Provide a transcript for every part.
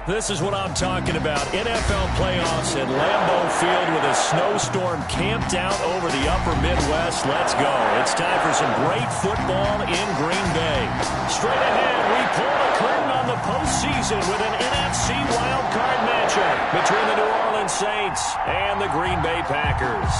This is what I'm talking about. NFL playoffs at Lambeau Field with a snowstorm camped out over the upper Midwest. Let's go. It's time for some great football in Green Bay. Straight ahead, we pull the curtain on the postseason with an NFC wildcard matchup between the New Orleans Saints and the Green Bay Packers.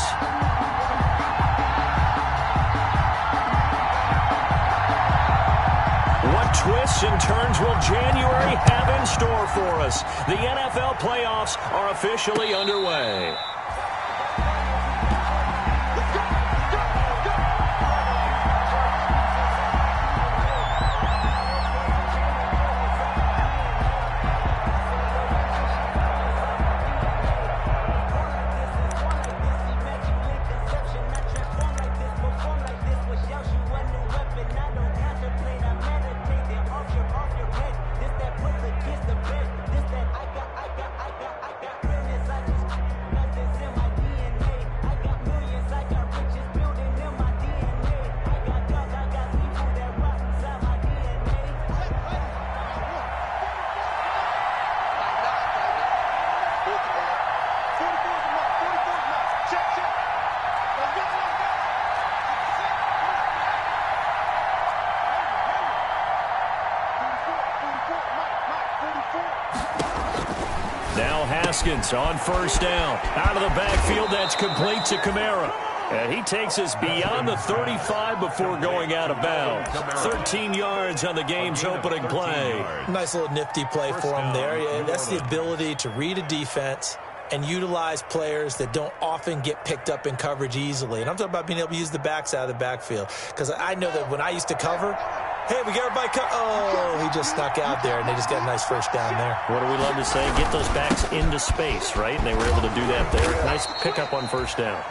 What twists and turns will January have in store for us? The NFL playoffs are officially underway. Now Haskins on first down. Out of the backfield, that's complete to Kamara. And he takes us beyond the 35 before going out of bounds. 13 yards on the game's opening play. Nice little nifty play for him there. That's the ability to read a defense and utilize players that don't often get picked up in coverage easily. And I'm talking about being able to use the backs out of the backfield. Because I know that when I used to cover, hey, we got everybody oh, he just snuck out there, and they just got a nice first down there. What do we love to say? Get those backs into space, right? And they were able to do that there. Nice pickup on first down.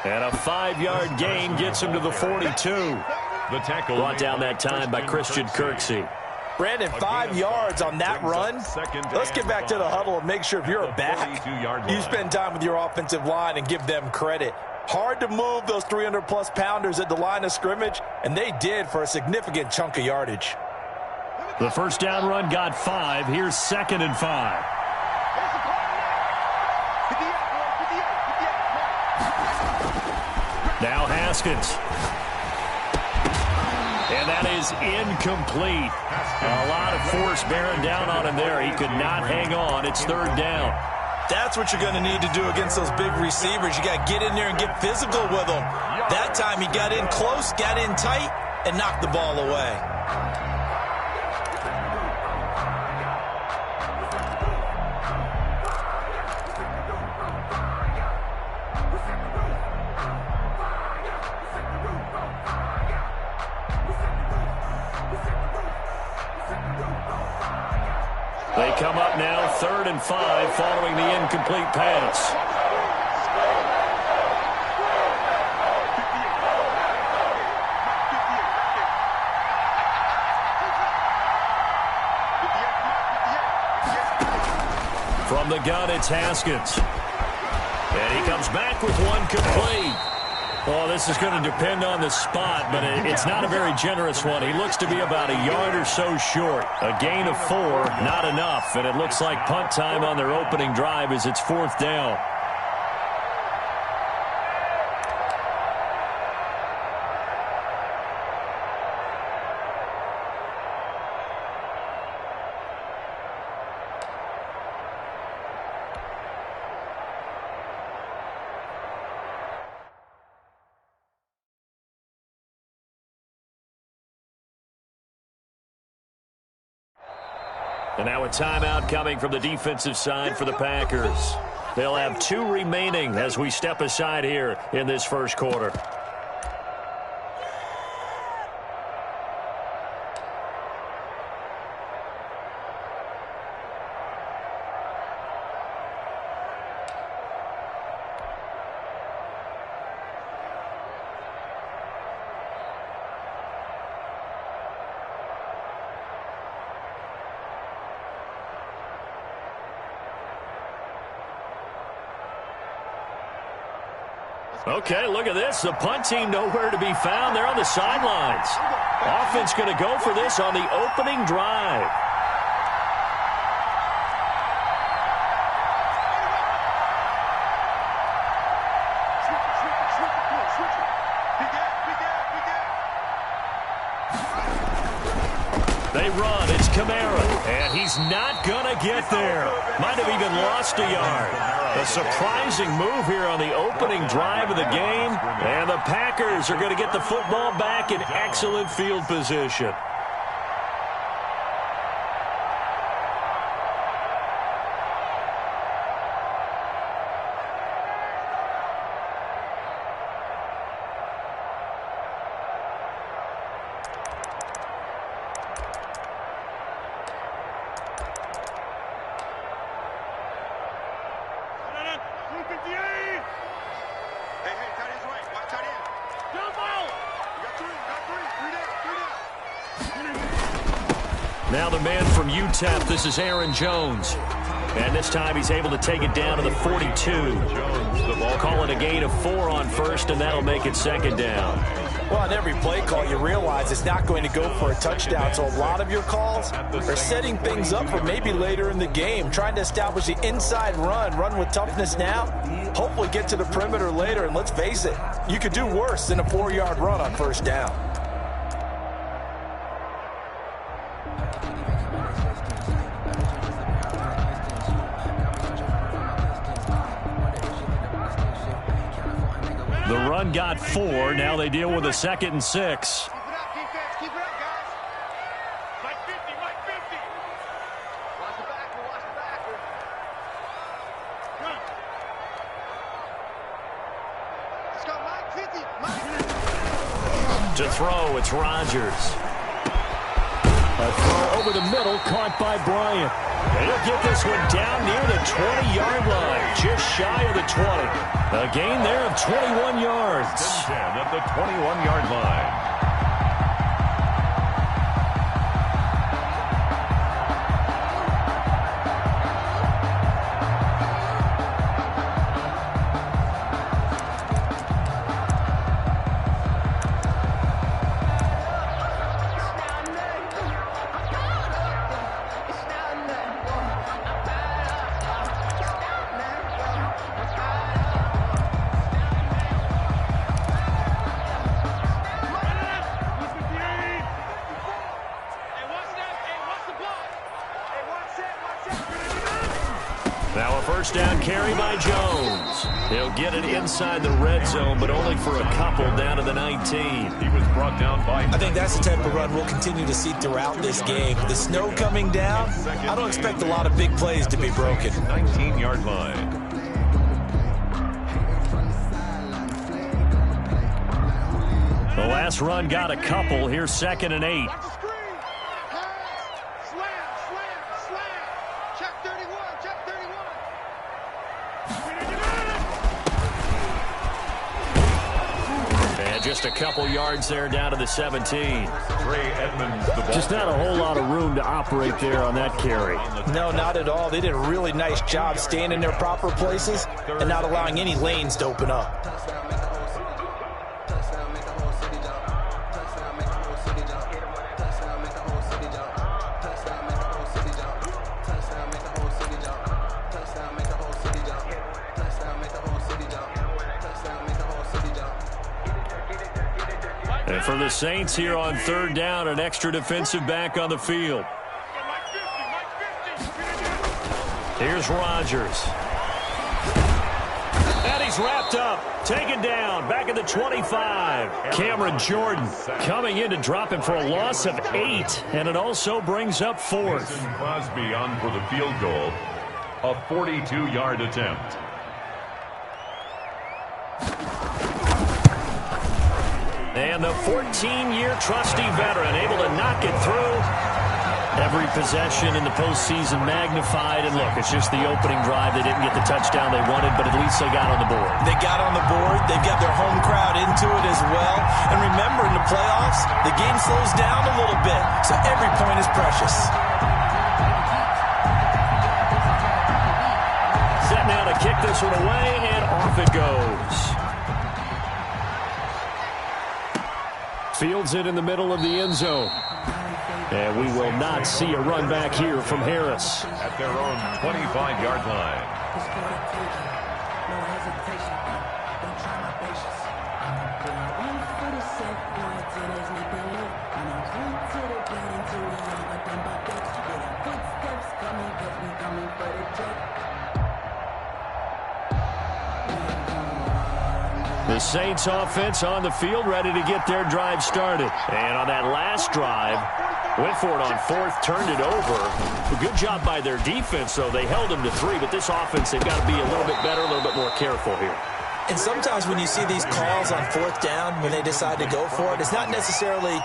And a 5-yard gain gets him to the 42. The tackle brought down that time by Christian Kirksey. Brandon, 5 yards on that run. Let's get back to the huddle and make sure if you're a back, you spend time with your offensive line and give them credit. Hard to move those 300-plus pounders at the line of scrimmage, and they did for a significant chunk of yardage. The first down run got 5. Here's 2nd and 5. Now Haskins. And that is incomplete. A lot of force bearing down on him there. He could not hang on. It's 3rd down. That's what you're going to need to do against those big receivers. You got to get in there and get physical with them. That time he got in close, got in tight, and knocked the ball away. They come up now 3rd and 5 following the incomplete pass. From the gun, it's Haskins. And he comes back with one complete. Oh, this is going to depend on the spot, but it's not a very generous one. He looks to be about a yard or so short. A gain of 4, not enough. And it looks like punt time on their opening drive as it's 4th down. And now a timeout coming from the defensive side for the Packers. They'll have 2 remaining as we step aside here in this first quarter. Okay, look at this. The punt team nowhere to be found. They're on the sidelines. Offense going to go for this on the opening drive. They run. It's Kamara. And he's not going to get there. Might have even lost a yard. A surprising move here on the opening drive of the game. And the Packers are going to get the football back in excellent field position. Now the man from UTEP, this is Aaron Jones. And this time he's able to take it down to the 42. Call it a gain of 4 on first, and that'll make it second down. Well, on every play call, you realize it's not going to go for a touchdown. So a lot of your calls are setting things up for maybe later in the game, trying to establish the inside run with toughness now, hopefully get to the perimeter later. And let's face it, you could do worse than a 4-yard run on first down. The run got 4. Now they deal with a 2nd and 6. Keep it up, defense. Keep it up, guys. Mike 50, Mike 50. Watch the backward, watch the backward. Run. Let's go, Mike 50. Mike 50. To throw, it's Rodgers. A throw over the middle, caught by Bryant. He'll get this one down near the 20-yard line, just shy of the 20. A gain there of 21 yards. 10 at the 21-yard line. Now a first down carry by Jones. He'll get it inside the red zone, but only for a couple down to the 19. He was brought down by... I think that's the type of run we'll continue to see throughout this game. The snow coming down, I don't expect a lot of big plays to be broken. 19-yard line. The last run got a couple. Here's 2nd and 8. Watch the screen. Pass. Slam, slam, slam. Check 31, check 31. And just a couple yards there down to the 17. Trey Edmonds, the ball. Just not a whole lot of room to operate there on that carry. No, not at all. They did a really nice job staying in their proper places and not allowing any lanes to open up. And for the Saints here on 3rd down, an extra defensive back on the field. Here's Rodgers. And he's wrapped up. Taken down. Back at the 25. Cameron Jordan coming in to drop him for a loss of 8. And it also brings up 4th. Mason Crosby on for the field goal. A 42-yard attempt. And the 14-year trusty veteran able to knock it through. Every possession in the postseason magnified. And look, it's just the opening drive. They didn't get the touchdown they wanted, but at least they got on the board. They got on the board. They've got their home crowd into it as well. And remember, in the playoffs, the game slows down a little bit, so every point is precious. Set now to kick this one away, and off it goes. Fields it in the middle of the end zone. And we will not see a run back here from Harris. At their own 25-yard line. The Saints offense on the field, ready to get their drive started. And on that last drive, went for it on fourth, turned it over. A good job by their defense, though. They held them to 3, but this offense, they've got to be a little bit better, a little bit more careful here. And sometimes when you see these calls on fourth down, when they decide to go for it, it's not necessarily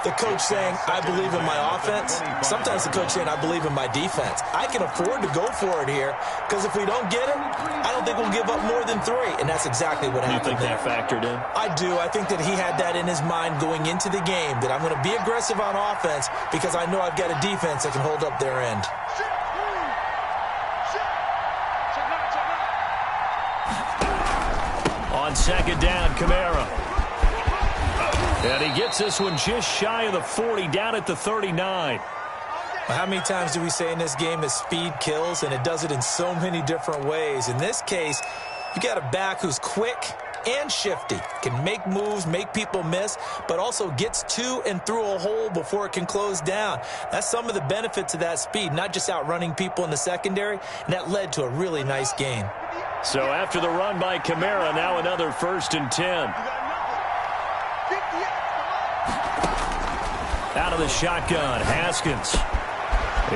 the coach saying, I believe in my offense. Sometimes the coach saying, I believe in my defense. I can afford to go for it here because if we don't get it, I don't think we'll give up more than 3. And that's exactly what happened. You think that factored in? I do. I think that he had that in his mind going into the game, that I'm going to be aggressive on offense because I know I've got a defense that can hold up their end. On second down, Kamara. And he gets this one just shy of the 40, down at the 39. Well, how many times do we say in this game that speed kills, and it does it in so many different ways? In this case, you got a back who's quick and shifty, can make moves, make people miss, but also gets to and through a hole before it can close down. That's some of the benefits of that speed, not just outrunning people in the secondary, and that led to a really nice game. So after the run by Kamara, now another 1st and 10. Out of the shotgun, Haskins.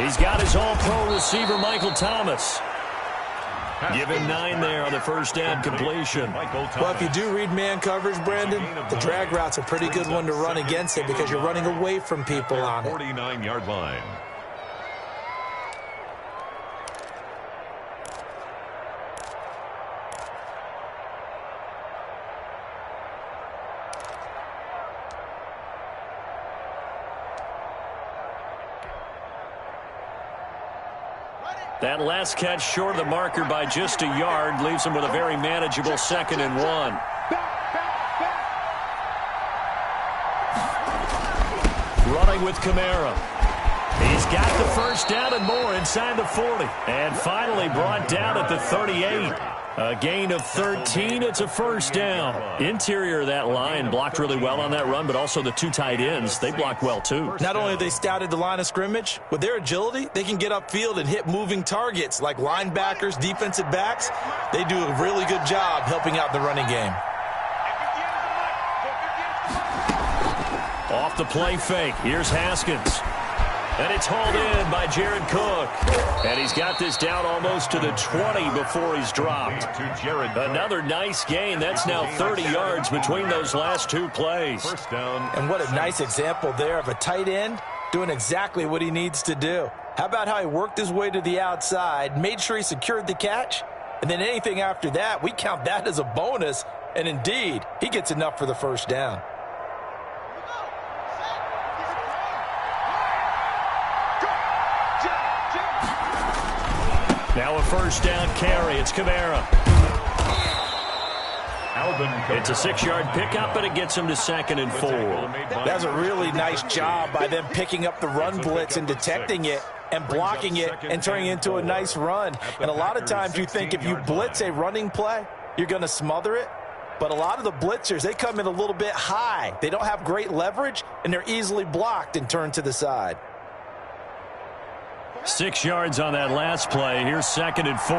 He's got his all-pro receiver, Michael Thomas. Give him 9 there on the first down completion. Well, if you do read man coverage, Brandon, the drag route's a pretty good one to run against it because you're running away from people on it. 49-yard line. That last catch short of the marker by just a yard leaves him with a very manageable 2nd and 1. Running with Kamara. He's got the first down and more inside the 40. And finally brought down at the 38. A gain of 13. It's a first down. Interior of that line blocked really well on that run, but also the 2 tight ends, they blocked well too. Not only have they scouted the line of scrimmage, with their agility, they can get upfield and hit moving targets like linebackers, defensive backs. They do a really good job helping out the running game. Off the play fake. Here's Haskins. And it's hauled in by Jared Cook. And he's got this down almost to the 20 before he's dropped. Another nice gain. That's now 30 yards between those last 2 plays. First down. And what a nice example there of a tight end doing exactly what he needs to do. How about how he worked his way to the outside, made sure he secured the catch, and then anything after that, we count that as a bonus. And indeed, he gets enough for the first down. Now a first down carry. It's Kamara. It's a 6-yard pickup, but it gets him to 2nd and 4. That's a really nice job by them picking up the run blitz and detecting it and blocking it and turning it into a nice run. And a lot of times you think if you blitz a running play, you're going to smother it. But a lot of the blitzers, they come in a little bit high. They don't have great leverage, and they're easily blocked and turned to the side. 6 yards on that last play. Here's 2nd and 4.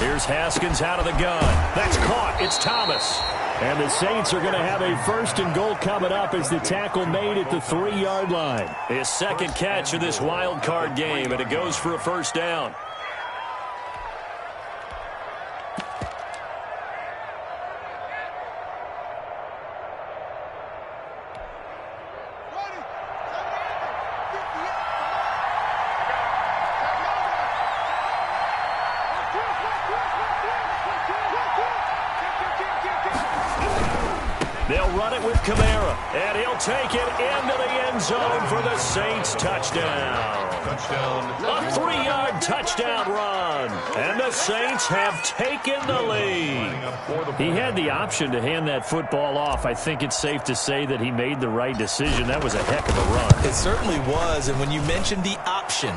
Here's Haskins out of the gun. That's caught. It's Thomas. And the Saints are going to have a 1st and goal coming up as the tackle made at the 3-yard line. His 2nd catch of this wild card game, and it goes for a first down. They'll run it with Kamara, and he'll take it into the end zone for the Saints touchdown. A 3-yard touchdown run, and the Saints have taken the lead. He had the option to hand that football off. I think it's safe to say that he made the right decision. That was a heck of a run. It certainly was, and when you mentioned the option,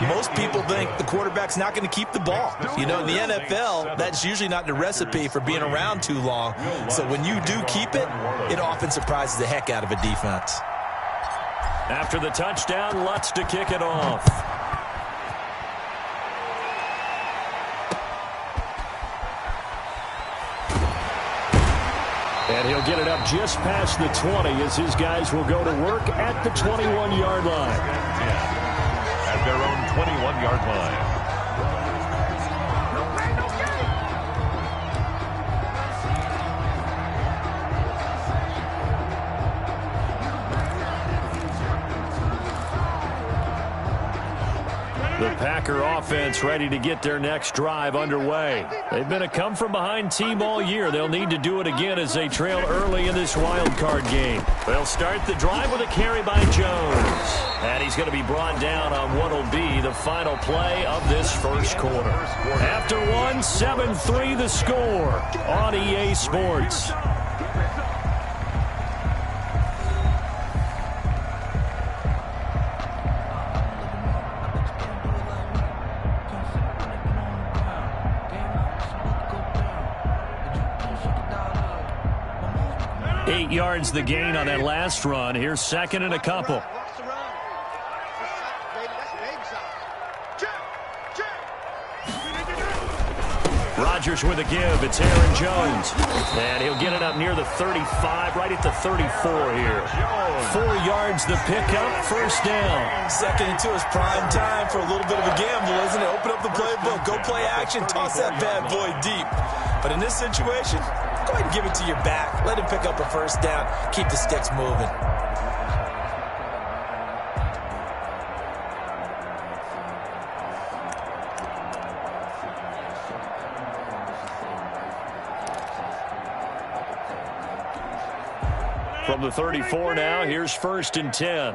most people think the quarterback's not going to keep the ball. You know, in the NFL, that's usually not the recipe for being around too long. So when you do keep it, it often surprises the heck out of a defense. After the touchdown, Lutz to kick it off. And he'll get it up just past the 20 as his guys will go to work at the 21-yard line. At their own 21-yard line. The Packer offense ready to get their next drive underway. They've been a come-from-behind team all year. They'll need to do it again as they trail early in this wild card game. They'll start the drive with a carry by Jones. And he's going to be brought down on what will be the final play of this first quarter. After one, 7-3 the score on EA Sports. Yards the gain on that last run. Here's second and a couple. Rodgers with a give. It's Aaron Jones. And he'll get it up near the 35, right at the 34 here. 4 yards the pickup, first down. Second and 2 is prime time for a little bit of a gamble, isn't it? Open up the playbook, go play action, toss that bad boy deep. But in this situation, go ahead and give it to your back. Let him pick up a first down. Keep the sticks moving. From the 34 now, here's first and 10.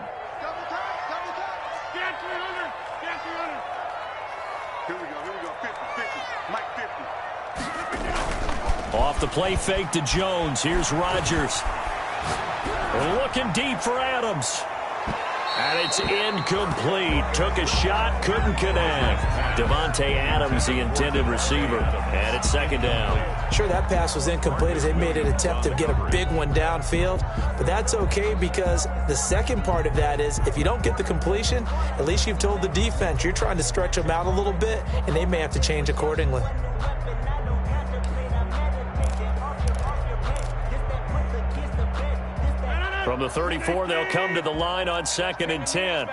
Off the play fake to Jones. Here's Rodgers. Looking deep for Adams. And it's incomplete. Took a shot, couldn't connect. Davante Adams, the intended receiver. And it's second down. Sure, that pass was incomplete as they made an attempt to get a big one downfield. But that's okay because the second part of that is if you don't get the completion, at least you've told the defense you're trying to stretch them out a little bit, and they may have to change accordingly. From the 34, they'll come to the line on second and 10.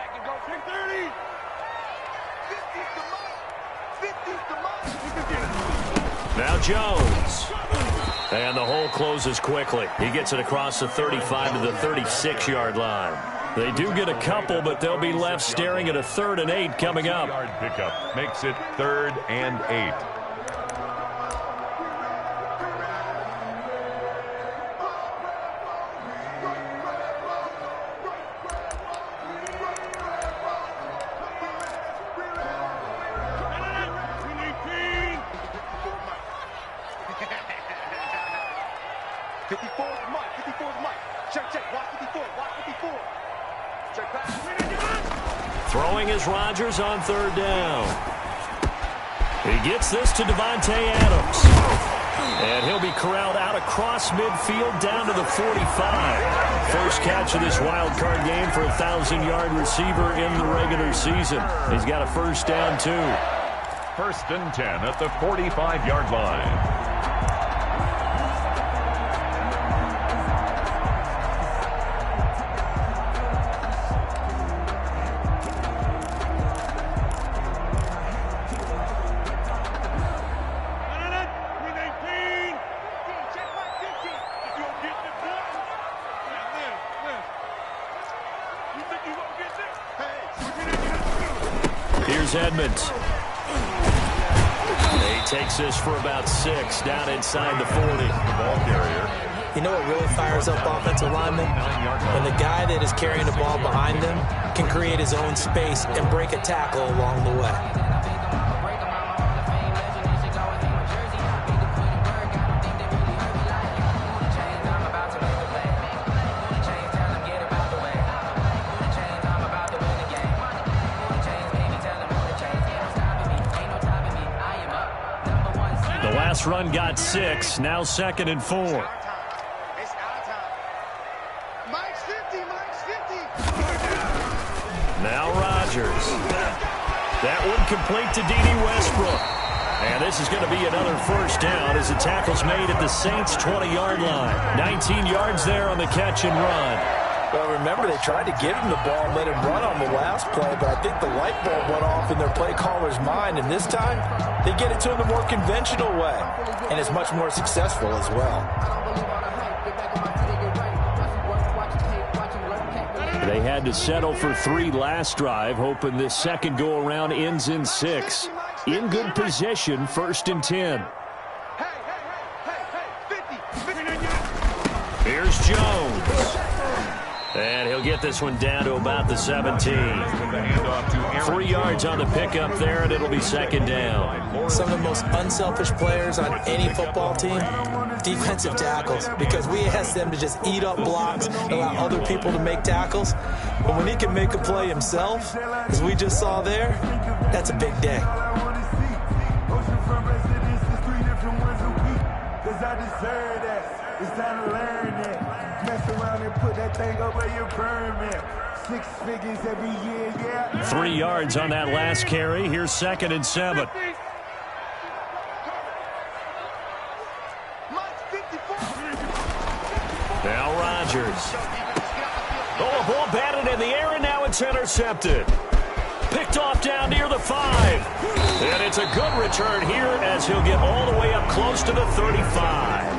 Now Jones. And the hole closes quickly. He gets it across the 35 to the 36-yard line. They do get a couple, but they'll be left staring at a 3rd and 8 coming up. Yard pickup makes it 3rd and 8. Throwing is Rodgers on 3rd down. He gets this to Davante Adams. And he'll be corralled out across midfield down to the 45. First catch of this wild card game for a 1,000-yard receiver in the regular season. He's got a first down, too. 1st and 10 at the 45-yard line. Here's Edmonds. He takes this for about 6 down inside the 40. The ball carrier. You know what really fires up offensive linemen? When the guy that is carrying the ball behind them can create his own space and break a tackle along the way. Last run got 6. Now 2nd and 4. It's out of time. Mike's 50. Mike's 50. That one complete to Dede Westbrook. And this is going to be another first down as the tackle's made at the Saints' 20-yard line. 19 yards there on the catch and run. Well, remember, they tried to give him the ball and let him run on the last play, but I think the light bulb went off in their play caller's mind, and this time they get it to him the more conventional way, and it's much more successful as well. They had to settle for 3 last drive, hoping this second go-around ends in 6. In good position, 1st and 10. Here's Jones. And he'll get this one down to about the 17. 3 yards on the pickup there, and it'll be 2nd down. Some of the most unselfish players on any football team, defensive tackles, because we ask them to just eat up blocks and allow other people to make tackles. But when he can make a play himself, as we just saw there, that's a big day. It's time to learn that. Mess around and put that thing over your permit. 6 figures every year, yeah. 3 yards on that last carry. Here's 2nd and 7. Now Rodgers. Oh, a ball batted in the air, and now it's intercepted. Picked off down near the 5. And it's a good return here as he'll get all the way up close to the 35.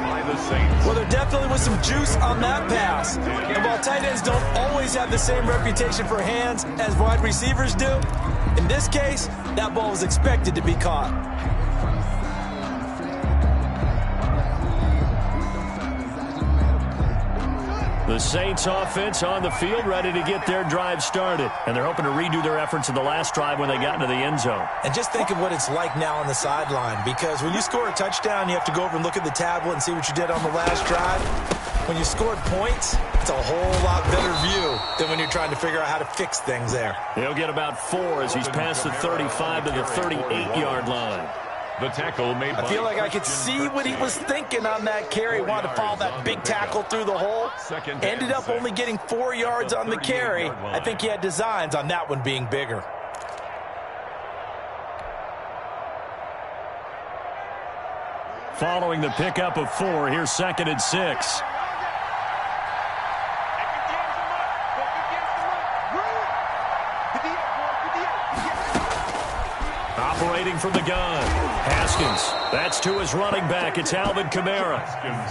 Well, there definitely was some juice on that pass. And while tight ends don't always have the same reputation for hands as wide receivers do, in this case, that ball was expected to be caught. The Saints offense on the field, ready to get their drive started. And they're hoping to redo their efforts in the last drive when they got into the end zone. And just think of what it's like now on the sideline, because when you score a touchdown, you have to go over and look at the tablet and see what you did on the last drive. When you scored points, it's a whole lot better view than when you're trying to figure out how to fix things there. He'll get about 4 as he's past the 35 to the 38-yard line. The tackle made. I feel like I could see what he was thinking on that carry. Wanted to follow that big tackle through the hole. Ended up only getting 4 yards on the carry. I think he had designs on that one being bigger. Following the pickup of 4, here's 2nd and 6. Operating from the gun, Haskins. That's to his running back. It's Alvin Kamara.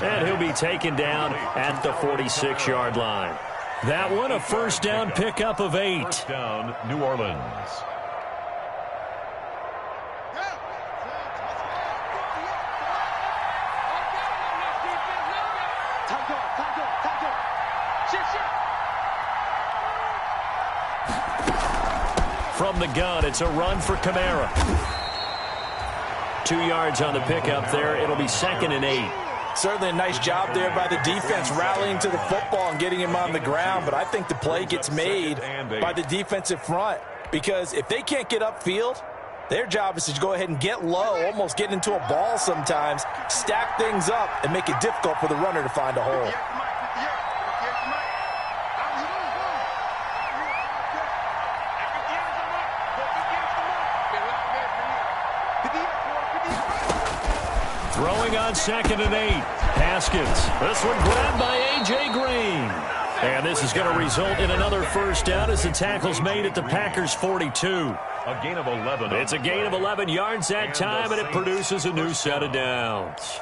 And he'll be taken down at the 46-yard line. That one, a first down pickup of 8. First down, New Orleans. From the gun, it's a run for Kamara. 2 yards on the pickup there. It'll be 2nd and 8. Certainly a nice job there by the defense rallying to the football and getting him on the ground, but I think the play gets made by the defensive front, because if they can't get upfield, their job is to go ahead and get low, almost get into a ball sometimes, stack things up, and make it difficult for the runner to find a hole. Throwing on 2nd and 8. Haskins. This one grabbed by A.J. Green. And this is going to result in another first down as the tackle's made at the Packers' 42. A gain of 11. It's a gain of 11 yards that time, and it produces a new set of downs.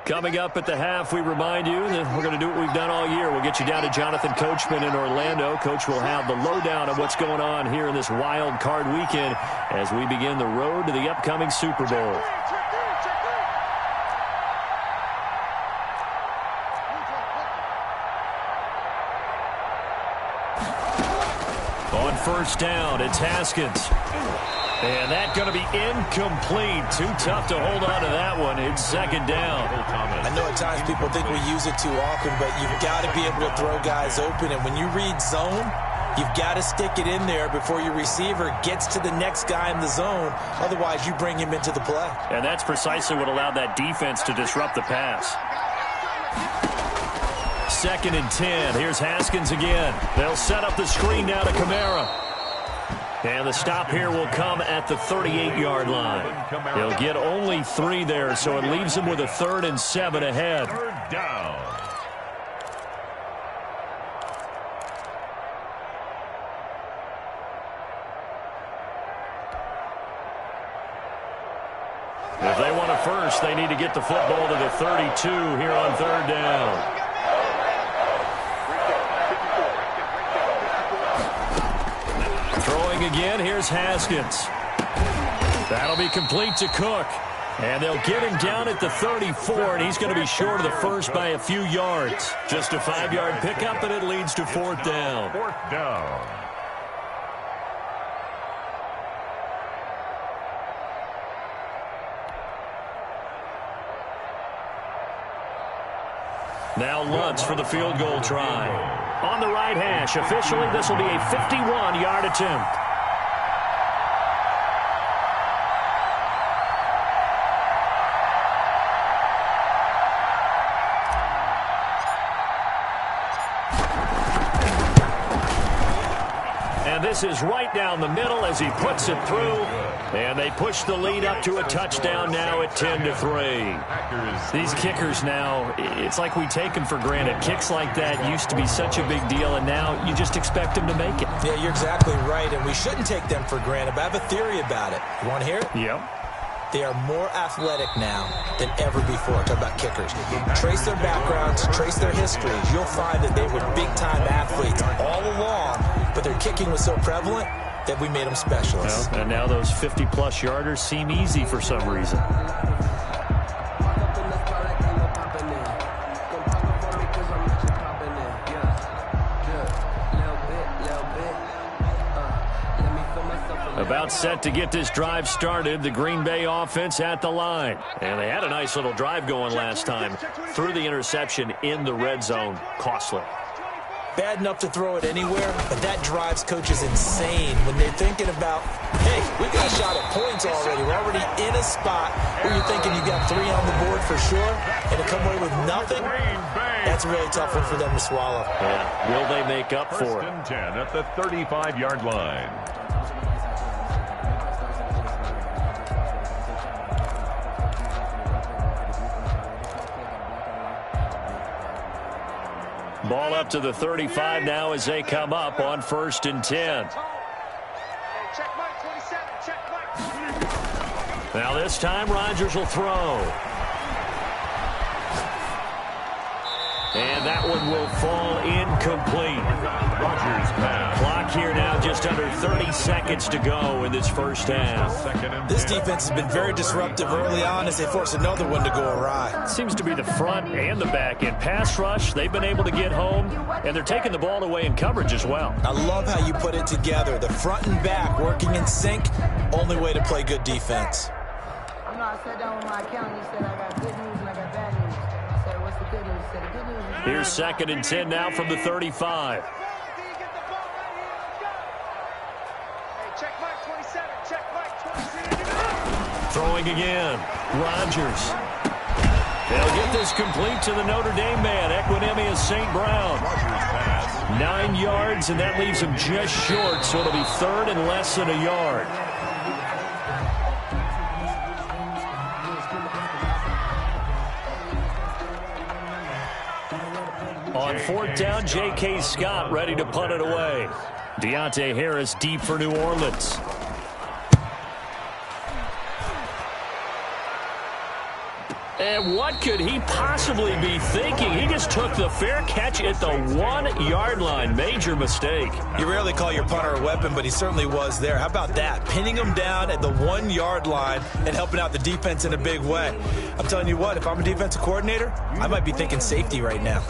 Coming up at the half, we remind you that we're going to do what we've done all year. We'll get you down to Jonathan Coachman in Orlando. Coach will have the lowdown of what's going on here in this wild card weekend as we begin the road to the upcoming Super Bowl. On first down, it's Haskins. And that's going to be incomplete. Too tough to hold on to that one. It's 2nd down. I know at times people think we use it too often, but you've got to be able to throw guys open. And when you read zone, You've got to stick it in there before your receiver gets to the next guy in the zone. Otherwise, you bring him into the play. And that's precisely what allowed that defense to disrupt the pass. 2nd and 10. Here's Haskins again. They'll set up the screen now to Kamara. And the stop here will come at the 38-yard line. He'll get only 3 there, so it leaves him with a 3rd and 7 ahead. 3rd down. If they want a first, they need to get the football to the 32 here on 3rd down. Throwing again, here's Haskins. That'll be complete to Cook. And they'll get him down at the 34, and he's going to be short of the first by a few yards. Just a 5-yard pickup, and it leads to 4th down. 4th down. Now Lutz for the field goal try. On the right hash, officially this will be a 51-yard attempt. And this is right down the middle as he puts it through. And they push the lead up to a touchdown now at 10-3. These kickers now, it's like we take them for granted. Kicks like that used to be such a big deal, and now you just expect them to make it. Yeah, you're exactly right, and we shouldn't take them for granted, but I have a theory about it. You want to hear it? Yep. They are more athletic now than ever before. Talk about kickers. Trace their backgrounds, trace their histories. You'll find that they were big-time athletes all along, but their kicking was so prevalent that we made them specialists. Well, and now those 50-plus yarders seem easy for some reason. About set to get this drive started, the Green Bay offense at the line. And they had a nice little drive going last time. Threw the interception in the red zone. Costly. Bad enough to throw it anywhere, but that drives coaches insane when they're thinking about, hey, we got a shot at points already. We're already in a spot where you're thinking you got 3 on the board for sure, and to come away with nothing, that's a really tough one for them to swallow. Yeah. Will they make up for it? 1st and 10 at the 35-yard line. Ball up to the 35 now as they come up on 1st and 10. Now this time Rodgers will throw. And that one will fall incomplete. Rodgers pass. Clock here now just under 30 seconds to go in this first half. This defense has been very disruptive early on as they force another one to go awry. Seems to be the front and the back end. Pass rush, they've been able to get home, and they're taking the ball away in coverage as well. I love how you put it together. The front and back working in sync, only way to play good defense. I sat down with my accountant. He said, I got good news and I got bad news. I said, what's the good news? He said, the good news is... Here's 2nd and 10 now from the 35. Throwing again. Rodgers. They'll get this complete to the Notre Dame man, Equanimeous St. Brown. 9 yards, and that leaves him just short, so it'll be 3rd and less than a yard. On 4th down, J.K. Scott ready to punt it away. Deontay Harris deep for New Orleans. And what could he possibly be thinking? He just took the fair catch at the 1-yard line. Major mistake. You rarely call your punter a weapon, but he certainly was there. How about that? Pinning him down at the 1-yard line and helping out the defense in a big way. I'm telling you what, if I'm a defensive coordinator, I might be thinking safety right now.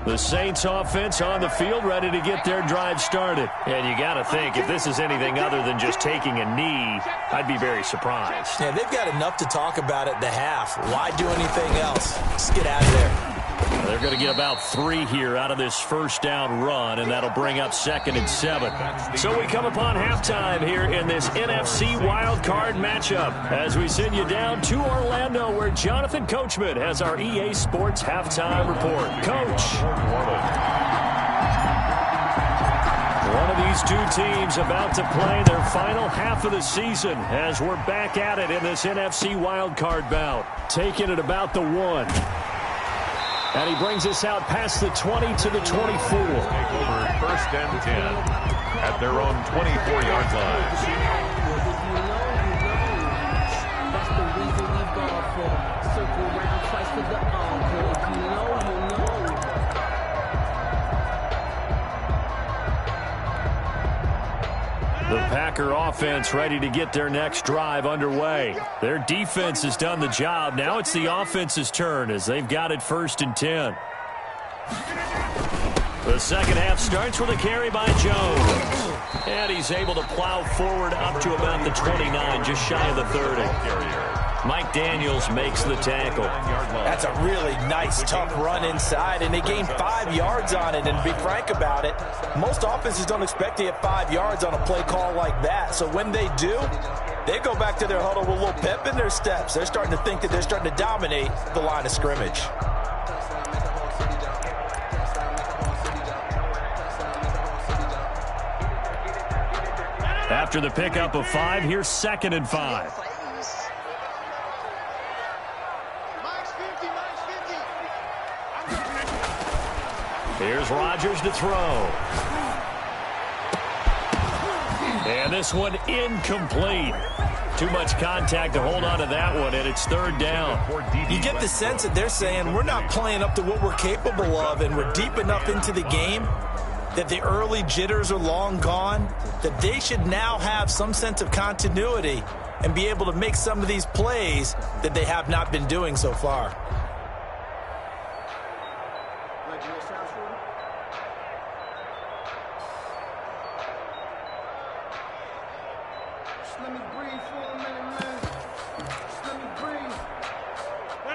The Saints offense on the field, ready to get their drive started. And you got to think, if this is anything other than just taking a knee, I'd be very surprised. Yeah, they've got enough to talk about at the half. Why do anything else? Just get out of there. They're going to get about 3 here out of this first down run, and that'll bring up 2nd and 7. So we come upon halftime here in this NFC wildcard matchup as we send you down to Orlando, where Jonathan Coachman has our EA Sports halftime report. Coach. One of these two teams about to play their final half of the season as we're back at it in this NFC wildcard bout. Taking it about the 1. And he brings us out past the 20 to the 24. Take over 1st and 10 at their own 24-yard line. That's the reason we go for. Circle around twice for the encore. If you know, you know. The Packer offense ready to get their next drive underway. Their defense has done the job. Now it's the offense's turn as they've got it 1st and 10. The second half starts with a carry by Jones. And he's able to plow forward up to about the 29, just shy of the 30. Mike Daniels makes the tackle. That's a really nice, tough run inside, and they gained 5 yards on it. And to be frank about it, most offenses don't expect to get 5 yards on a play call like that. So when they do, they go back to their huddle with a little pep in their steps. They're starting to think that they're starting to dominate the line of scrimmage. After the pickup of 5, here's 2nd and 5. Here's Rodgers to throw. And this one incomplete. Too much contact to hold on to that one, and it's 3rd down. You get the sense that they're saying we're not playing up to what we're capable of, and we're deep enough into the game that the early jitters are long gone, that they should now have some sense of continuity and be able to make some of these plays that they have not been doing so far.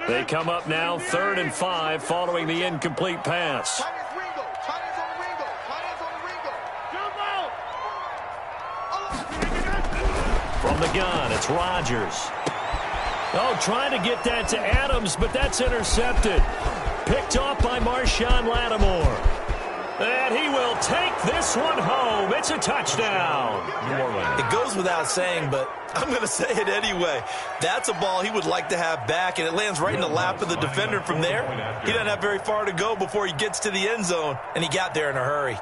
They come up now 3rd and 5 following the incomplete pass. From the gun, it's Rodgers. Oh, trying to get that to Adams, but that's intercepted. Picked off by Marshawn Lattimore. And he will take this one home. It's a touchdown. It goes without saying, but I'm going to say it anyway. That's a ball he would like to have back, and it lands right in the lap of the defender from there. He doesn't have very far to go before he gets to the end zone, and he got there in a hurry.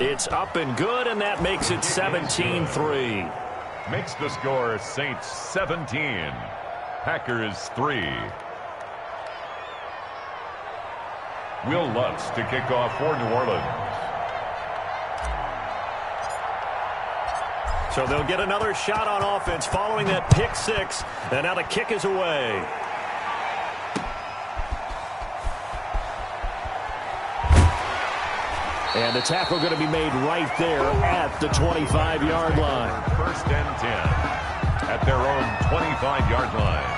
It's up and good, and that makes it 17-3. Makes the score Saints 17. Packers 3. Will Lutz to kick off for New Orleans. So they'll get another shot on offense following that pick 6, and now the kick is away. And the tackle going to be made right there at the 25-yard line. 1st and 10 at their own 25-yard line.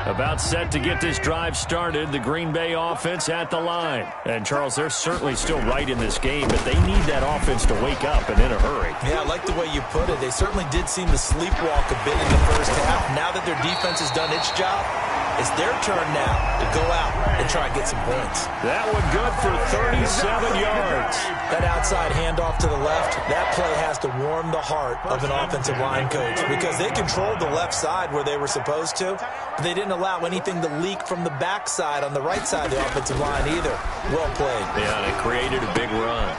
About set to get this drive started, the Green Bay offense at the line. And, Charles, they're certainly still right in this game, but they need that offense to wake up and in a hurry. Yeah, I like the way you put it. They certainly did seem to sleepwalk a bit in the first half. Now that their defense has done its job, It's their turn now to go out and try and get some points. That one good for 37 yards. That outside handoff to the left, that play has to warm the heart of an offensive line coach because they controlled the left side where they were supposed to, but they didn't allow anything to leak from the backside on the right side of the offensive line either. Well played. Yeah, they created a big run.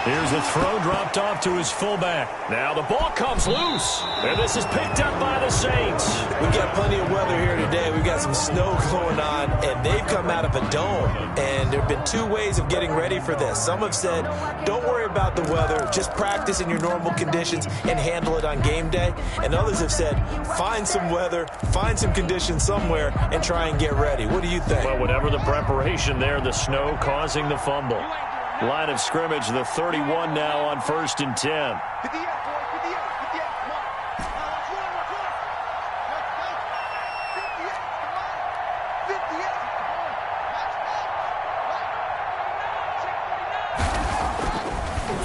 Here's a throw dropped off to his fullback. Now the ball comes loose, and this is picked up by the Saints. We've got plenty of weather here today. We've got some snow going on, and they've come out of a dome. And there have been two ways of getting ready for this. Some have said, don't worry about the weather. Just practice in your normal conditions and handle it on game day. And others have said, find some weather, find some conditions somewhere, and try and get ready. What do you think? Well, whatever the preparation there, the snow causing the fumble. Line of scrimmage, the 31 now on 1st and 10.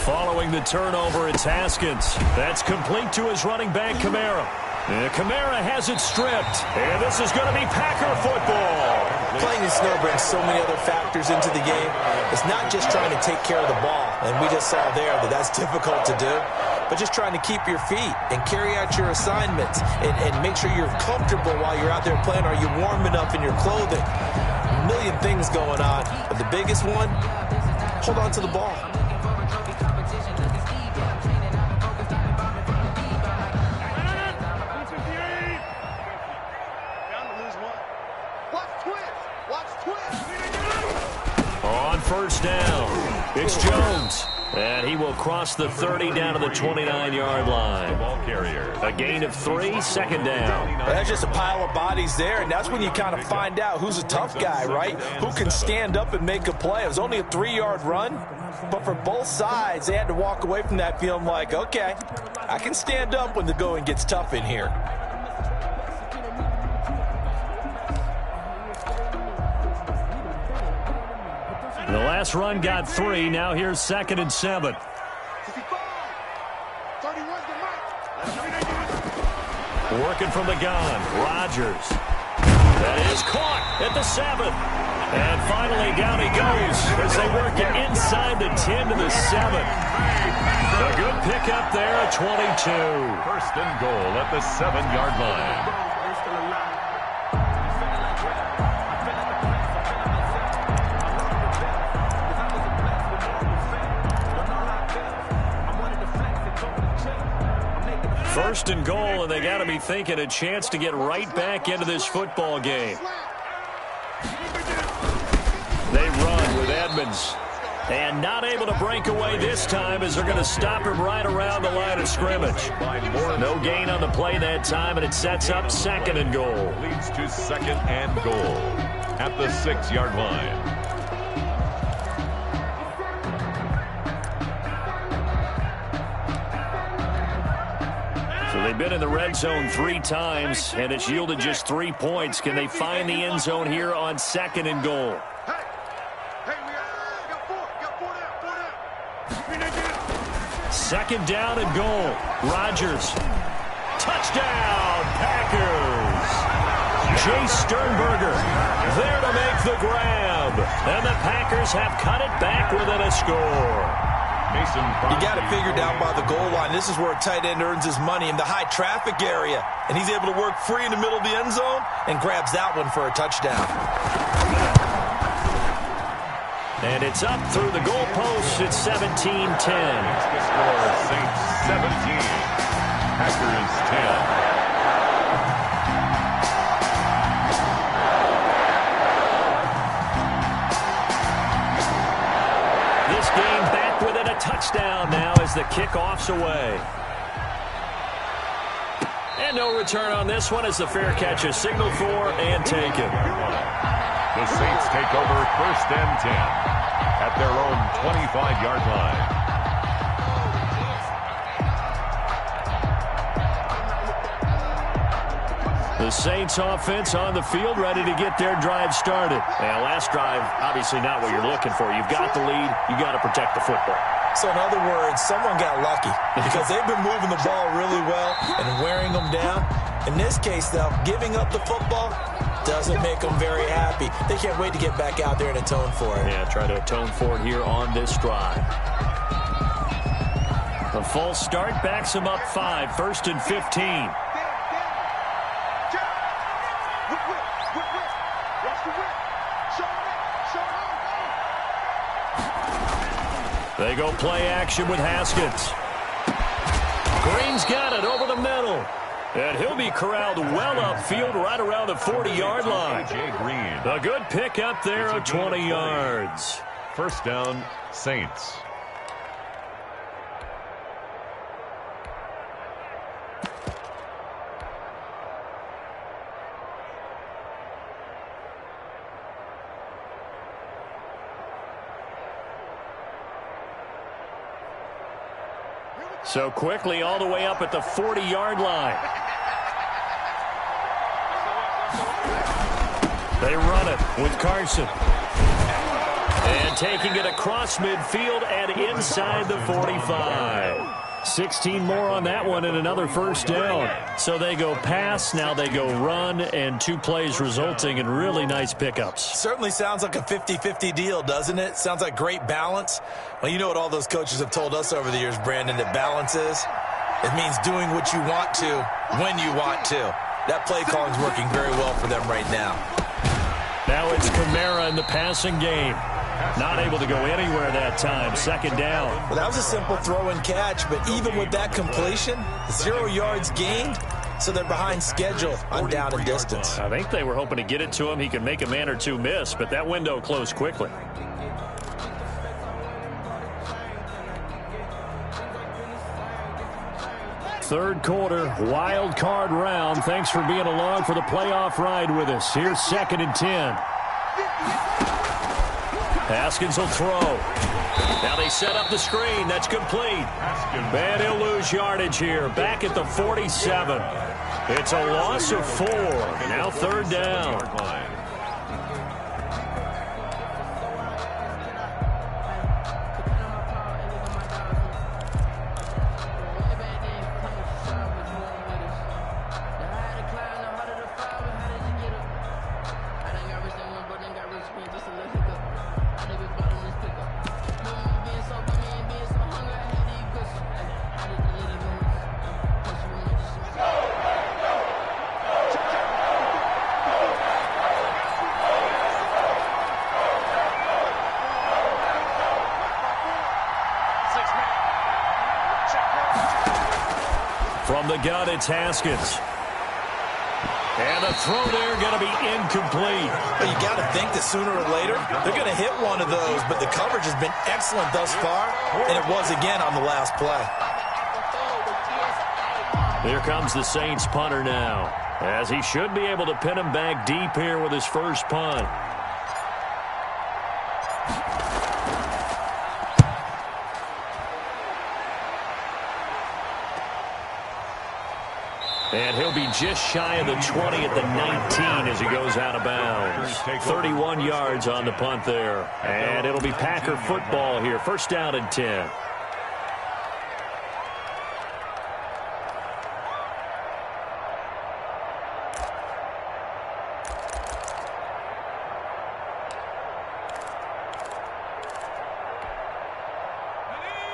Following the turnover, it's Haskins. That's complete to his running back, Kamara. And Kamara has it stripped. And this is going to be Packer football. Playing in snow brings so many other factors into the game. It's not just trying to take care of the ball, and we just saw there that that's difficult to do, but just trying to keep your feet and carry out your assignments and make sure you're comfortable while you're out there playing. Are you warm enough in your clothing? A million things going on, but the biggest one, hold on to the ball. On 1st down, it's Jones. And he will cross the 30 down to the 29-yard line. Ball carrier. A gain of 3, 2nd down. Well, that's just a pile of bodies there, and that's when you kind of find out who's a tough guy, right? Who can stand up and make a play. It was only a 3-yard run, but for both sides, they had to walk away from that feeling like, okay, I can stand up when the going gets tough in here. The last run got 3. Now here's 2nd and 7. Working from the gun, Rodgers. That is caught at the 7. And finally down he goes as they work it inside the 10 to the 7. A good pickup there at 22. 1st and goal at the 7-yard line. First and goal, and they got to be thinking a chance to get right back into this football game. They run with Edmonds. And not able to break away this time as they're going to stop him right around the line of scrimmage. No gain on the play that time, and it sets up 2nd and goal. Leads to 2nd and goal at the 6-yard line. So they've been in the red zone 3 times, and it's yielded just 3 points. Can they find the end zone here on 2nd and goal? Second down and goal. Rodgers. Touchdown, Packers. Chase Sternberger there to make the grab. And the Packers have cut it back within a score. You got to figure down by the goal line. This is where a tight end earns his money in the high traffic area. And he's able to work free in the middle of the end zone and grabs that one for a touchdown. And it's up through the goalposts. It's 17-10. The score, Saints 17. Packers 10. This game back within a touchdown now as the kickoff's away. And no return on this one as the fair catch is signaled for and taken. The Saints take over 1st and 10 at their own 25-yard line. The Saints offense on the field ready to get their drive started. And last drive, obviously not what you're looking for. You've got the lead. You got to protect the football. So in other words, someone got lucky because they've been moving the ball really well and wearing them down. In this case, though, giving up the football doesn't make them very happy. They can't wait to get back out there and atone for it. Yeah, try to atone for it here on this drive. The false start backs him up 5, 1st and 15. They go play action with Haskins. Green's got it over the middle. And he'll be corralled well upfield right around the 40-yard line. Jay Green. A good pick up there of 20 yards. First down, Saints. So quickly all the way up at the 40-yard line. They run it with Carson. And taking it across midfield and inside the 45. 16 more on that one and another first down. So they go pass, now they go run, and 2 plays resulting in really nice pickups. Certainly sounds like a 50-50 deal, doesn't it? Sounds like great balance. Well, you know what all those coaches have told us over the years, Brandon, that balance is? It means doing what you want to when you want to. That play calling is working very well for them right now. Now it's Kamara in the passing game. Not able to go anywhere that time. Second down. Well, that was a simple throw and catch, but even with that completion, 0 yards gained, so they're behind schedule on down and distance. I think they were hoping to get it to him. He could make a man or two miss, but that window closed quickly. Third quarter, wild card round. Thanks for being along for the playoff ride with us. Here's 2nd and 10. Haskins will throw. Now they set up the screen. That's complete. And he'll lose yardage here. Back at the 47. It's a loss of 4. Now 3rd down. From the gun, it's Haskins. And the throw there going to be incomplete. But you got to think that sooner or later, they're going to hit one of those. But the coverage has been excellent thus far, and it was again on the last play. Here comes the Saints punter now, as he should be able to pin him back deep here with his first punt. And he'll be just shy of the 20 at the 19 as he goes out of bounds. 31 yards on the punt there. And it'll be Packer football here. First down and 10.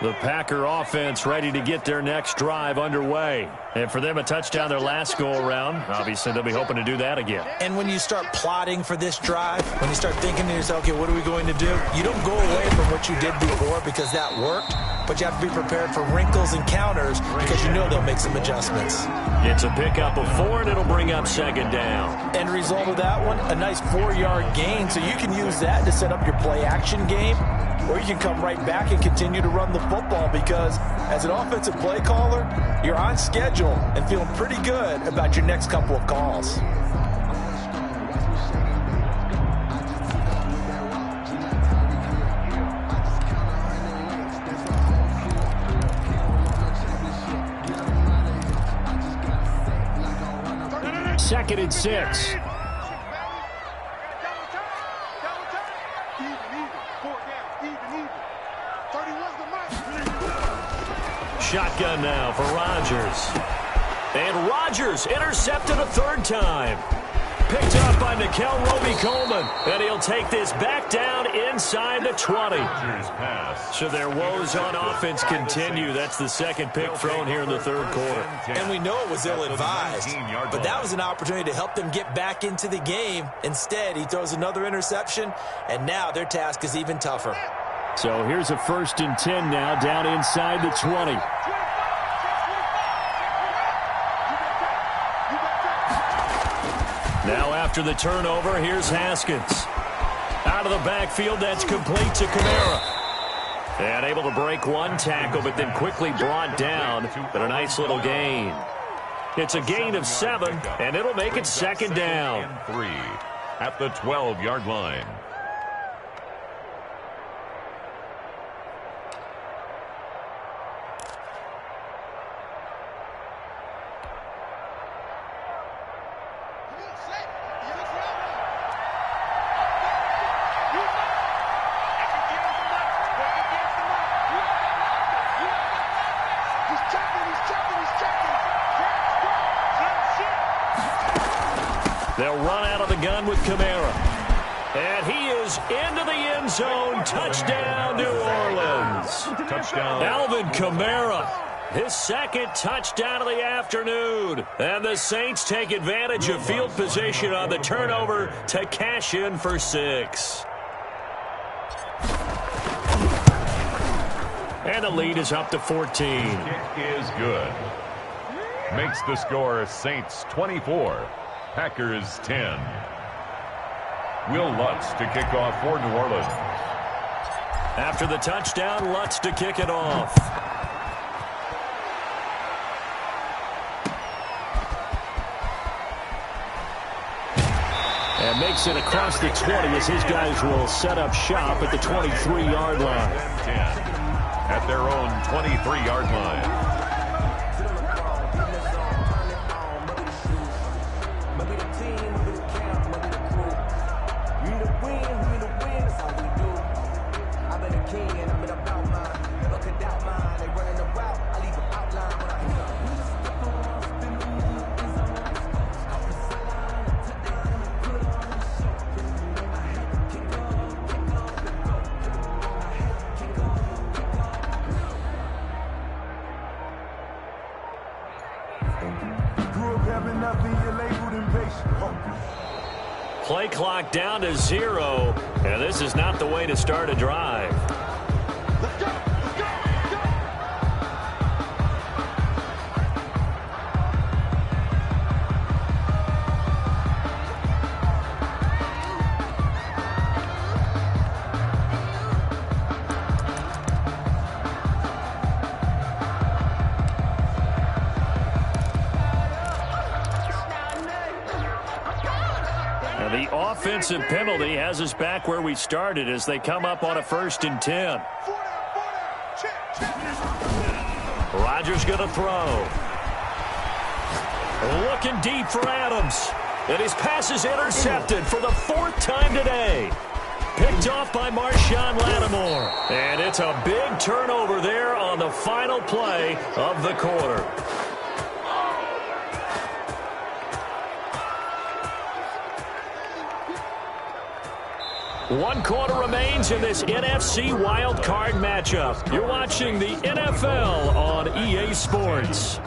The Packer offense ready to get their next drive underway. And for them, a touchdown their last go-around. Obviously, they'll be hoping to do that again. And when you start plotting for this drive, when you start thinking to yourself, okay, what are we going to do? You don't go away from what you did before because that worked, but you have to be prepared for wrinkles and counters because you know they'll make some adjustments. It's a pickup of 4, and it'll bring up second down. End result of that one, a nice 4-yard gain, so you can use that to set up your play-action game, or you can come right back and continue to run the football because as an offensive play caller, you're on schedule and feeling pretty good about your next couple of calls. Second and 6. Shotgun now for Rodgers. And Rodgers intercepted a third time. Picked up by Nickel Roby-Coleman. And he'll take this back down inside the 20. So their woes on offense continue. That's the second pick thrown here in the third quarter. And we know it was ill-advised, but that was an opportunity to help them get back into the game. Instead, he throws another interception, and now their task is even tougher. So here's a 1st and 10 now, down inside the 20. Now after the turnover, here's Haskins. Out of the backfield, that's complete to Kamara. And able to break one tackle, but then quickly brought down. But a nice little gain. It's a gain of 7, and it'll make it 2nd down. 3 at the 12-yard line. They'll run out of the gun with Kamara. And he is into the end zone. Touchdown, New Orleans. Touchdown. Alvin Kamara, his 2nd touchdown of the afternoon. And the Saints take advantage of field position on the turnover to cash in for 6. And the lead is up to 14. Kick is good. Makes the score Saints 24. Packers 10. Will Lutz to kick off for New Orleans. After the touchdown, Lutz to kick it off. And makes it across the 20 as his guys will set up shop at the 23-yard line. 10 at their own 23-yard line. Play clock down to 0, and this is not the way to start a drive. Let's go! Let's go! Let's go! The offensive penalty has us back where we started as they come up on a 1st and 10. Rodgers going to throw. Looking deep for Adams. And his pass is intercepted for the 4th time today. Picked off by Marshawn Lattimore. And it's a big turnover there on the final play of the quarter. 1 quarter remains in this NFC wildcard matchup. You're watching the NFL on EA Sports.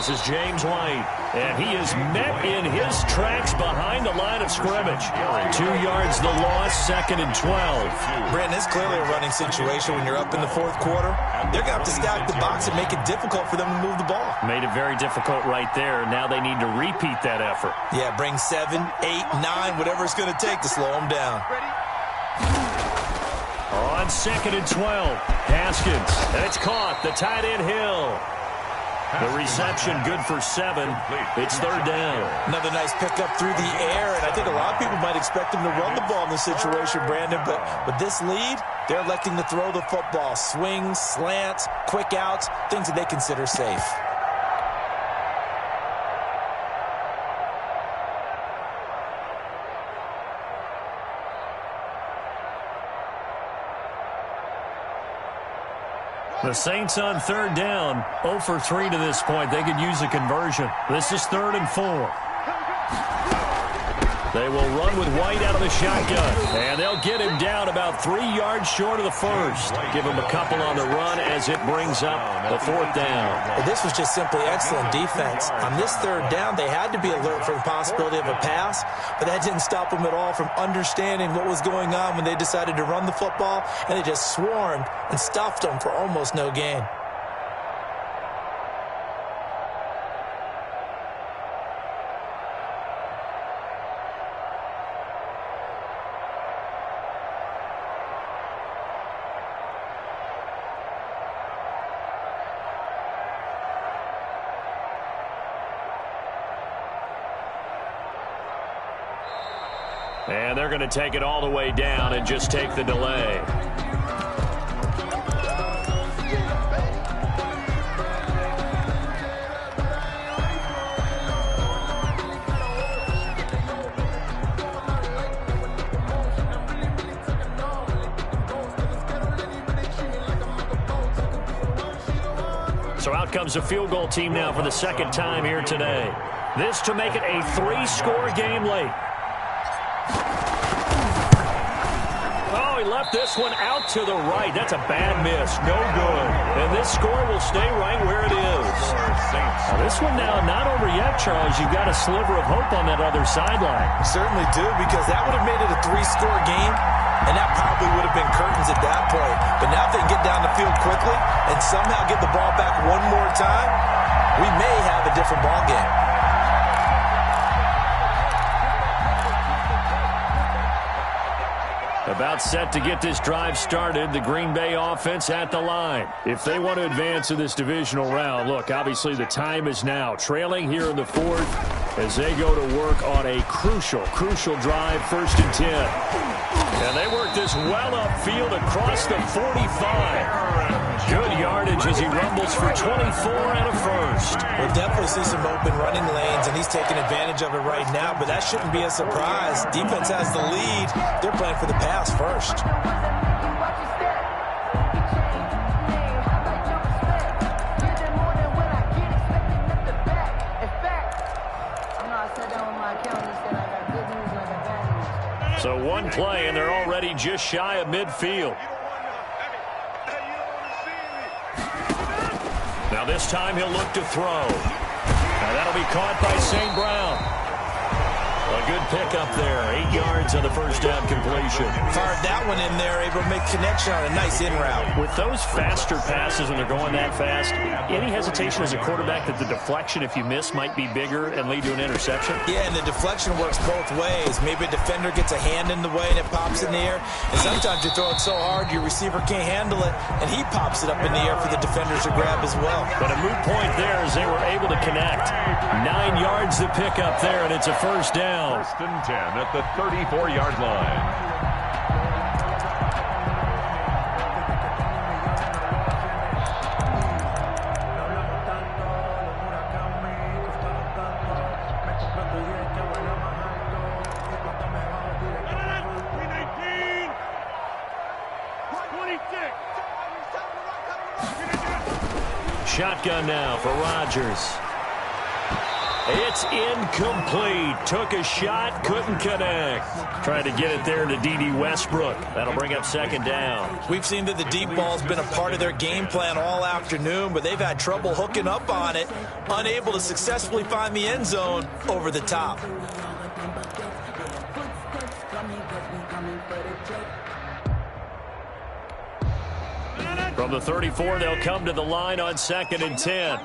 This is James White, and he is met in his tracks behind the line of scrimmage. 2 yards the loss, 2nd and 12. Brandon, it's clearly a running situation when you're up in the 4th quarter. They're going to have to stack the box and make it difficult for them to move the ball. Made it very difficult right there. Now they need to repeat that effort. Yeah, bring 7, 8, 9, whatever it's going to take to slow them down. On 2nd and 12. Haskins, and it's caught. The tight end Hill. The reception good for 7. It's 3rd down. Another nice pickup through the air, and I think a lot of people might expect him to run the ball in this situation, Brandon, but with this lead, they're electing to throw the football. Swings, slants, quick outs, things that they consider safe. The Saints on 3rd down, 0 for 3 to this point. They could use a conversion. This is 3rd and 4. They will run with White out of the shotgun, and they'll get him down about 3 yards short of the first. Give him a couple on the run as it brings up the 4th down. Well, this was just simply excellent defense. On this 3rd down, they had to be alert for the possibility of a pass, but that didn't stop them at all from understanding what was going on when they decided to run the football, and they just swarmed and stuffed them for almost no gain. And they're going to take it all the way down and just take the delay. So out comes a field goal team now for the 2nd time here today. This to make it a 3-score game late. He left this one out to the right. That's a bad miss. No good. And this score will stay right where it is. Now, this one now not over yet, Charles. You've got a sliver of hope on that other sideline. Certainly do, because that would have made it a 3-score game, and that probably would have been curtains at that point. But now if they can get down the field quickly and somehow get the ball back one more time, we may have a different ball game. About set to get this drive started, the Green Bay offense at the line. If they want to advance in this divisional round, look, obviously the time is now. Trailing here in the 4th as they go to work on a crucial drive, 1st and 10. And they work this well upfield across the 45. Good yardage as he rumbles for 24 and a first. We'll definitely see some open running lanes, and he's taking advantage of it right now, but that shouldn't be a surprise. Defense has the lead. They're playing for the pass first. So one play, and they're already just shy of midfield. Now this time he'll look to throw. Now that'll be caught by St. Brown. A good pickup there. 8 yards on the first down completion. Fired that one in there, able to make connection on a nice in route. With those faster passes when they're going that fast, any hesitation as a quarterback that the deflection, if you miss, might be bigger and lead to an interception? Yeah, and the deflection works both ways. Maybe a defender gets a hand in the way and it pops in the air. And sometimes you throw it so hard your receiver can't handle it, and he pops it up in the air for the defenders to grab as well. But a moot point there as they were able to connect. 9 yards to pick up there, and it's a first down. 1st and 10 at the 34-yard line. Shotgun now for Rodgers. It's incomplete. Took a shot, couldn't connect. Trying to get it there to D.D. Westbrook. That'll bring up 2nd down. We've seen that the deep ball's been a part of their game plan all afternoon, but they've had trouble hooking up on it, unable to successfully find the end zone over the top. From the 34, they'll come to the line on 2nd and 10.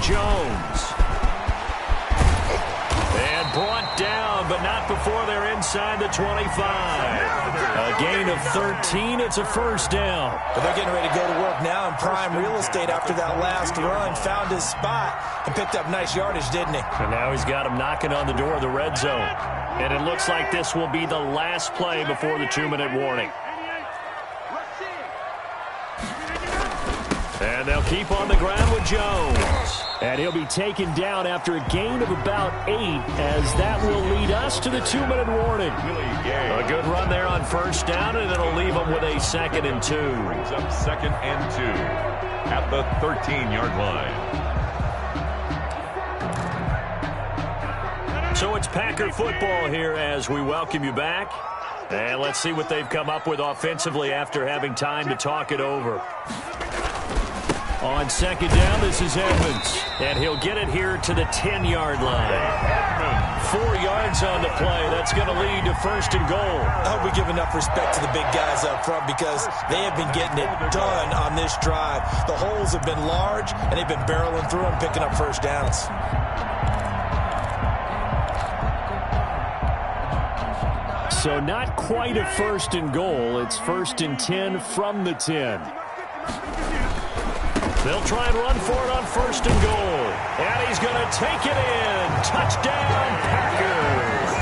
Jones. And brought down, but not before they're inside the 25. A gain of 13. It's a first down. But they're getting ready to go to work now in prime real estate after that last run. Found his spot and picked up nice yardage, didn't he? And now he's got him knocking on the door of the red zone. And it looks like this will be the last play before the 2-minute warning. And they'll keep on the ground with Jones. And he'll be taken down after a gain of about 8, as that will lead us to the 2-minute warning. A good run there on first down, and it'll leave them with a 2nd and 2. Brings up 2nd and 2 at the 13-yard line. So it's Packer football here as we welcome you back. And let's see what they've come up with offensively after having time to talk it over. On second down, this is Edmonds. And he'll get it here to the 10-yard line. 4 yards on the play. That's going to lead to 1st and goal. I hope we give enough respect to the big guys up front because they have been getting it done on this drive. The holes have been large, and they've been barreling through them, picking up first downs. So not quite a 1st and goal. It's 1st and 10 from the 10. They'll try and run for it on 1st and goal. And he's going to take it in. Touchdown, Packers.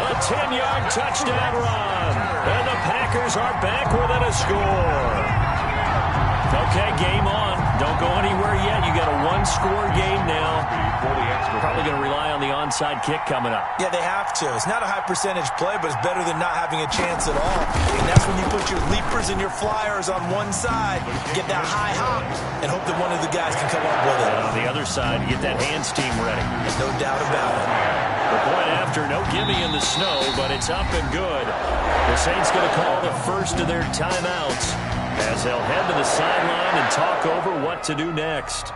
A 10-yard touchdown run. And the Packers are back within a score. Okay, game on. Don't go anywhere yet. You got a 1-score game now. Probably going to rely on the onside kick coming up. Yeah, they have to. It's not a high percentage play, but it's better than not having a chance at all. And that's when you put your leapers and your flyers on one side, get that high hop, and hope that one of the guys can come up with it. And on the other side, you get that hands team ready. No doubt about it. The point after, no gimme in the snow, but it's up and good. The Saints going to call the first of their timeouts as they'll head to the sideline and talk over what to do next.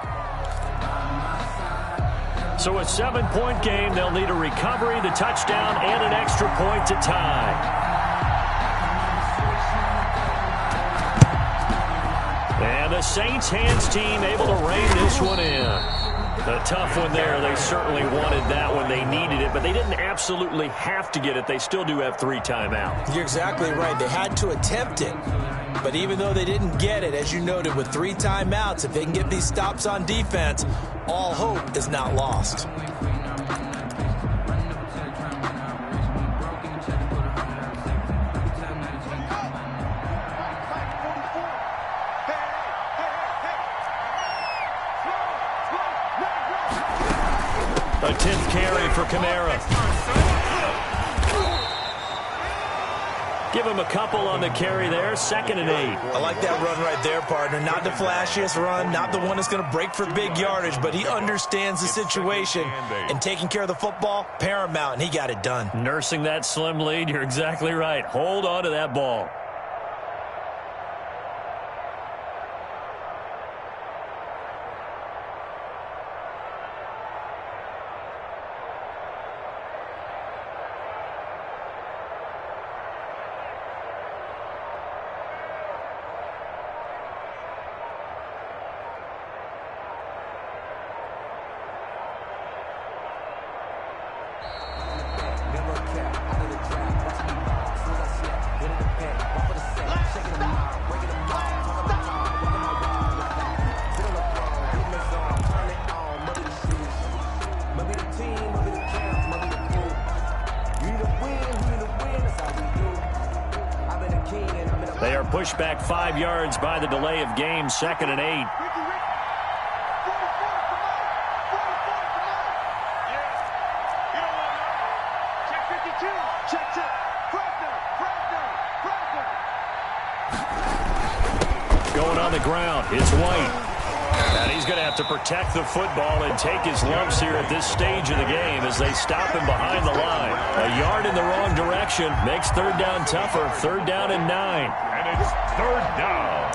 So a 7-point game, they'll need a recovery, the touchdown, and an extra point to tie. And the Saints hands team able to rein this one in. A tough one there. They certainly wanted that one. They needed it, but they didn't absolutely have to get it. They still do have 3 timeouts. You're exactly right. They had to attempt it. But even though they didn't get it, as you noted, with 3 timeouts, if they can get these stops on defense, all hope is not lost. A 10th carry for Kamara. Give him a couple on the carry there. 2nd and 8. I like that run right there, partner. Not the flashiest run, not the one that's going to break for big yardage, but he understands the situation, and taking care of the football, paramount, and he got it done. Nursing that slim lead, you're exactly right. Hold on to that ball. They are pushed back 5 yards by the delay of game. 2nd and 8. Going on the ground, it's White. And he's going to have to protect the football and take his lumps here at this stage of the game as they stop him behind the line. A yard in the wrong direction makes 3rd down tougher. 3rd down and 9. And it's 3rd down.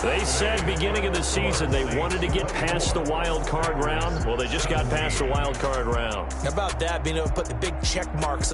They They said beginning of the season they wanted to get past the wild card round. Well, they just got past the wild card round. How about that, being able to put the big check marks